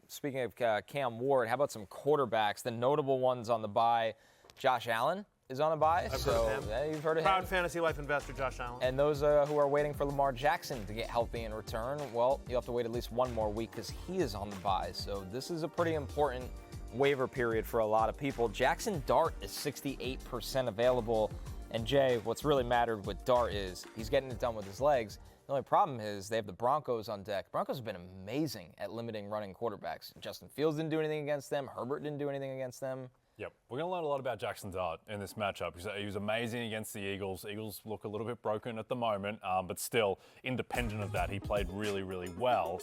speaking of Cam Ward, how about some quarterbacks? The notable ones on the bye, Josh Allen is on the bye. I've heard of him. Yeah, you've heard of Proud him. fantasy life investor Josh Allen. And those who are waiting for Lamar Jackson to get healthy and return, well, you'll have to wait at least one more week because he is on the bye. So this is a pretty important waiver period for a lot of people. Jaxson Dart is 68% available. And Jay, what's really mattered with Dart is he's getting it done with his legs. The only problem is they have the Broncos on deck. Broncos have been amazing at limiting running quarterbacks. Justin Fields didn't do anything against them. Herbert didn't do anything against them. Yep, we're going to learn a lot about Jaxson Dart in this matchup. He was amazing against the Eagles. Eagles look a little bit broken at the moment, but still, independent of that, he played really, really well.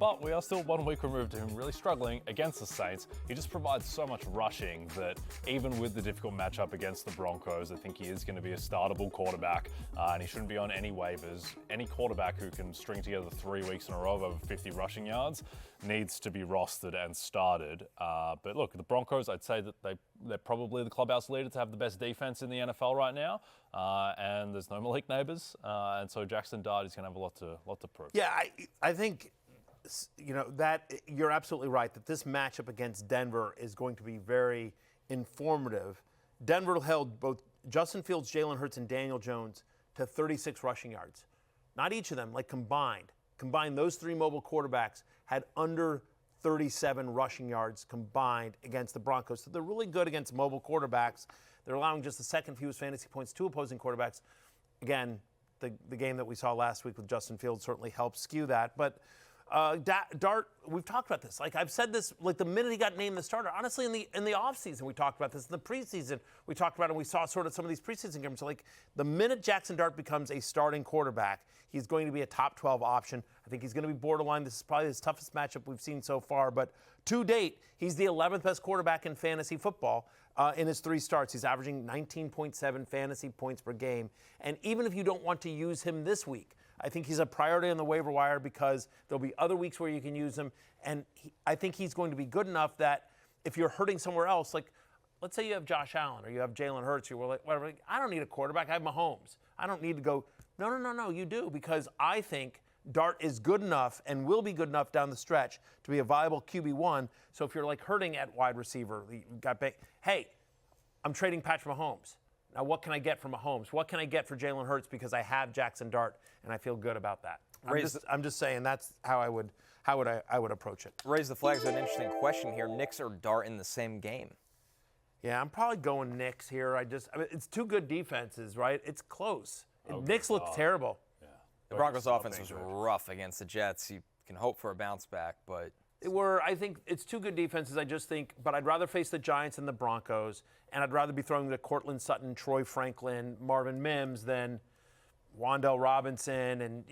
But we are still 1 week removed to him really struggling against the Saints. He just provides so much rushing that even with the difficult matchup against the Broncos, I think he is going to be a startable quarterback, and he shouldn't be on any waivers. Any quarterback who can string together 3 weeks in a row of over 50 rushing yards needs to be rostered and started. But look, the Broncos, I'd say that they're probably the clubhouse leader to have the best defense in the NFL right now, and there's no Malik Neighbors, and so Jaxson Dart is going to have a lot to prove. Yeah, I think that you're absolutely right that this matchup against Denver is going to be very informative. Denver held both Justin Fields, Jalen Hurts, and Daniel Jones to 36 rushing yards. Not each of them, like combined. Those three mobile quarterbacks had under 37 rushing yards combined against the Broncos. So they're really good against mobile quarterbacks. They're allowing just the second fewest fantasy points to opposing quarterbacks. Again, the game that we saw last week with Justin Fields certainly helped skew that. But Dart, we've talked about this. Like I've said this, like the minute he got named the starter. Honestly, in the offseason, we talked about this. In the preseason, we talked about it. And we saw sort of some of these preseason games. So like the minute Jaxson Dart becomes a starting quarterback, he's going to be a top 12 option. I think he's going to be borderline. This is probably his toughest matchup we've seen so far. But to date, he's the 11th best quarterback in fantasy football in his 3 starts. He's averaging 19.7 fantasy points per game. And even if you don't want to use him this week, I think he's a priority on the waiver wire because there'll be other weeks where you can use him. And I think he's going to be good enough that if you're hurting somewhere else, like let's say you have Josh Allen or you have Jalen Hurts, you're like, whatever. I don't need a quarterback. I have Mahomes. I don't need to go, no, you do, because I think Dart is good enough and will be good enough down the stretch to be a viable QB1. So if you're like hurting at wide receiver, you got hey, I'm trading Patrick Mahomes. Now, what can I get from Mahomes? What can I get for Jalen Hurts because I have Jaxson Dart and I feel good about that? I'm just saying that's how I would approach it. Raise the flags with an interesting question here. Knicks or Dart in the same game? Yeah, I'm probably going Knicks here. I mean, it's two good defenses, right? It's close. Knicks look terrible. Yeah. The Broncos' offense was rough against the Jets. You can hope for a bounce back, but I think it's two good defenses. I just think, but I'd rather face the Giants and the Broncos, and I'd rather be throwing to Cortland Sutton, Troy Franklin, Marvin Mims than Wan'Dale Robinson and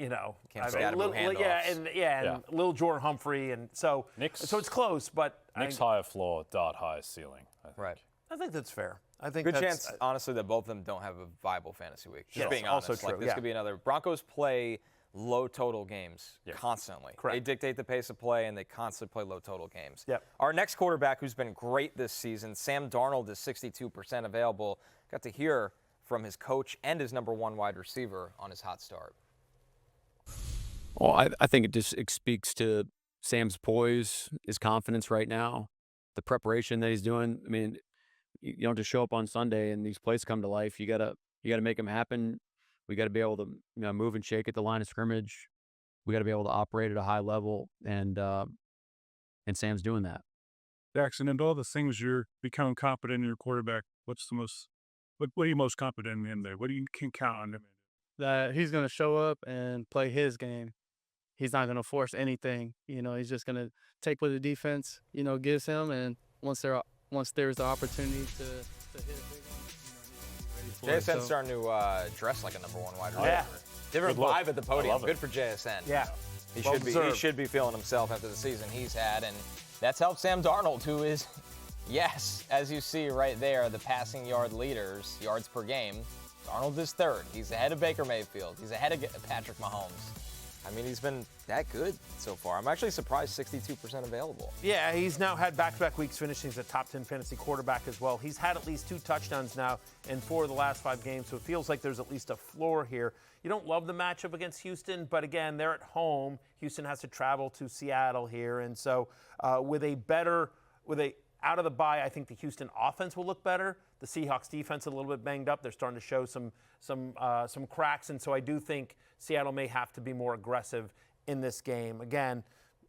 Lil Jordan Humphrey, and so it's close, but Knicks higher floor, Dart higher ceiling. I think. Right. I think that's fair. I think good chance, honestly, that both of them don't have a viable fantasy week. Just being honest, also true. This could be another. Broncos play low total games constantly. Correct. They dictate the pace of play, and they constantly play low total games. Yep. Our next quarterback who's been great this season, Sam Darnold, is 62% available. Got to hear from his coach and his number 1 wide receiver on his hot start. Well, I think it just speaks to Sam's poise, his confidence right now, the preparation that he's doing. I mean, you don't just show up on Sunday and these plays come to life. You gotta make them happen. We got to be able to move and shake at the line of scrimmage. We got to be able to operate at a high level, and Sam's doing that. Jaxson, and all the things you're becoming confident in your quarterback, what are you most confident in there? What do you can count on him? That he's going to show up and play his game. He's not going to force anything. He's just going to take what the defense, gives him, and once there's the opportunity to hit a big one, JSN's starting to dress like a number 1 wide receiver. Yeah. Different vibe at the podium. Good for JSN. Yeah. He should be feeling himself after the season he's had, and that's helped Sam Darnold, who is, yes, as you see right there, the passing yard leaders, yards per game. Darnold is 3rd. He's ahead of Baker Mayfield. He's ahead of Patrick Mahomes. I mean, he's been that good so far. I'm actually surprised 62% available. Yeah, he's now had back-to-back weeks finishing as a top 10 fantasy quarterback as well. He's had at least 2 touchdowns now in 4 of the last 5 games, so it feels like there's at least a floor here. You don't love the matchup against Houston, but again, they're at home. Houston has to travel to Seattle here, and so with a out of the bye, I think the Houston offense will look better. The Seahawks defense a little bit banged up. They're starting to show some cracks, and so I do think Seattle may have to be more aggressive in this game. Again,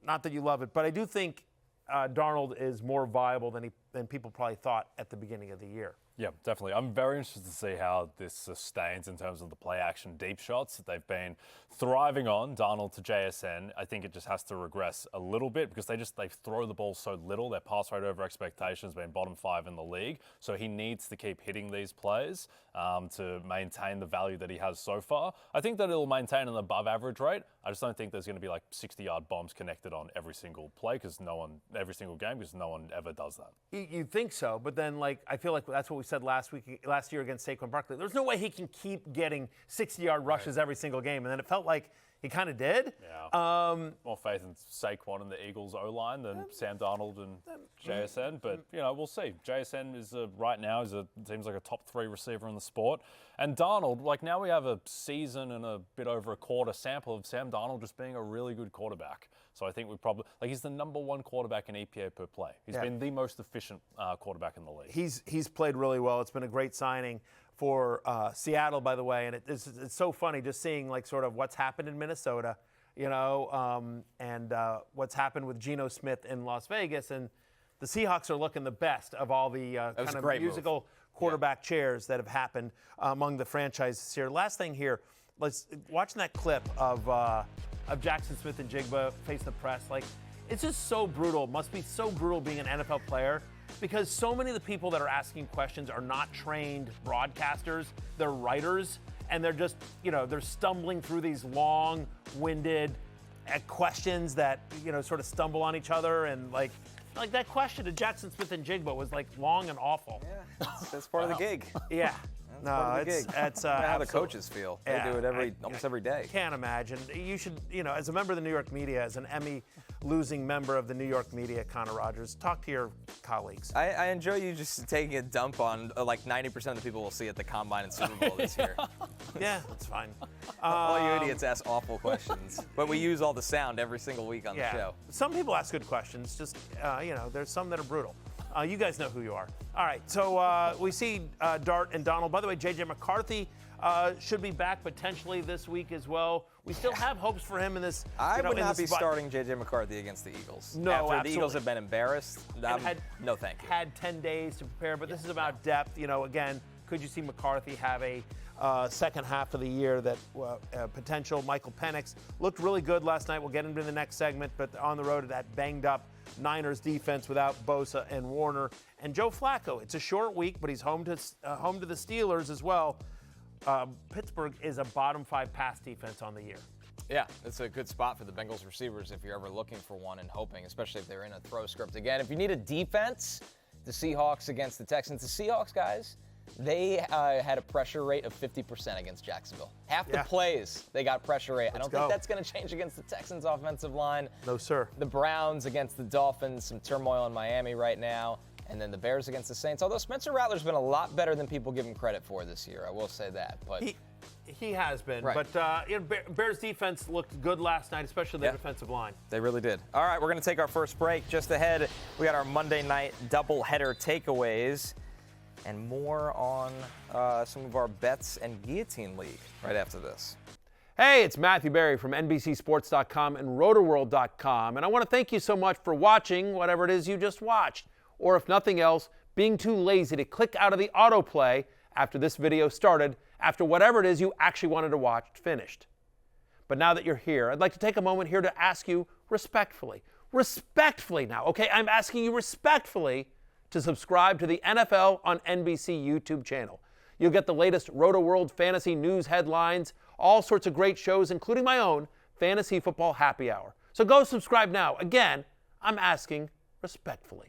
not that you love it, but I do think Darnold is more viable than people probably thought at the beginning of the year. Yeah, definitely. I'm very interested to see how this sustains in terms of the play action deep shots that they've been thriving on, Darnold to JSN. I think it just has to regress a little bit because they throw the ball so little. Their pass rate over expectations been bottom 5 in the league. So he needs to keep hitting these plays to maintain the value that he has so far. I think that it'll maintain an above average rate. I just don't think there's going to be like 60-yard bombs connected on every single play every single game because no one ever does that. You'd think so, but then I feel like that's what we said last year against Saquon Barkley. There's no way he can keep getting 60-yard rushes every single game, and then it felt like he kind of did. Yeah. More faith in Saquon and the Eagles O-line than Sam Darnold and JSN, but we'll see. JSN is right now seems like a top 3 receiver in the sport, and Darnold, now we have a season and a bit over a quarter sample of Sam Darnold just being a really good quarterback. So I think we probably he's the number 1 quarterback in EPA per play. He's been the most efficient quarterback in the league. He's played really well. It's been a great signing for Seattle, by the way, and it's so funny just seeing sort of what's happened in Minnesota, and what's happened with Geno Smith in Las Vegas, and the Seahawks are looking the best of all the kind of musical quarterback chairs that have happened among the franchises here. Last thing here, watching that clip of Jaxson Smith and Jigba facing the press, it's just so brutal. It must be so brutal being an NFL player because so many of the people that are asking questions are not trained broadcasters. They're writers, and they're just, they're stumbling through these long-winded questions that, sort of stumble on each other. And like that question to Jaxson Smith and Jigba was long and awful. Yeah, that's part of the gig. Yeah. No, it's how the coaches feel. They do it almost every day. Can't imagine. You should, as a member of the New York media, as an Emmy-losing member of the New York media, Connor Rogers, talk to your colleagues. I enjoy you just taking a dump on 90% of the people we'll see at the Combine and Super Bowl this year. Yeah, that's fine. All you idiots ask awful questions, but we use all the sound every single week on the show. Some people ask good questions. Just there's some that are brutal. You guys know who you are. All right, so we see Dart and Darnold. By the way, J.J. McCarthy should be back potentially this week as well. We still have hopes for him in this. I would not be starting J.J. McCarthy against the Eagles. No, after absolutely. the Eagles have been embarrassed, no thank you. Had 10 days to prepare, but this is about depth. Again, could you see McCarthy have a second half of the year that potential? Michael Penix looked really good last night. We'll get into the next segment, but on the road to that banged up Niners defense without Bosa and Warner. And Joe Flacco, it's a short week, but he's home to the Steelers as well. Pittsburgh is a bottom 5 pass defense on the year. Yeah, it's a good spot for the Bengals receivers if you're ever looking for one and hoping, especially if they're in a throw script. Again, if you need a defense, the Seahawks against the Texans. The Seahawks, guys, they had a pressure rate of 50% against Jacksonville. Half the plays, they got pressure rate. I don't think that's going to change against the Texans' offensive line. No, sir. The Browns against the Dolphins, some turmoil in Miami right now. And then the Bears against the Saints. Although Spencer Rattler's been a lot better than people give him credit for this year. I will say that. But he has been. Right. But Bears defense looked good last night, especially the defensive line. They really did. All right, we're going to take our first break. Just ahead, we got our Monday night doubleheader takeaways and more on some of our bets and guillotine league right after this. Hey, it's Matthew Berry from NBCSports.com and Rotoworld.com. And I want to thank you so much for watching whatever it is you just watched. Or if nothing else, being too lazy to click out of the autoplay after this video started, after whatever it is you actually wanted to watch finished. But now that you're here, I'd like to take a moment here to ask you respectfully now, okay? I'm asking you respectfully to subscribe to the NFL on NBC YouTube channel. You'll get the latest Roto-World fantasy news headlines, all sorts of great shows, including my own Fantasy Football Happy Hour. So go subscribe now. Again, I'm asking respectfully.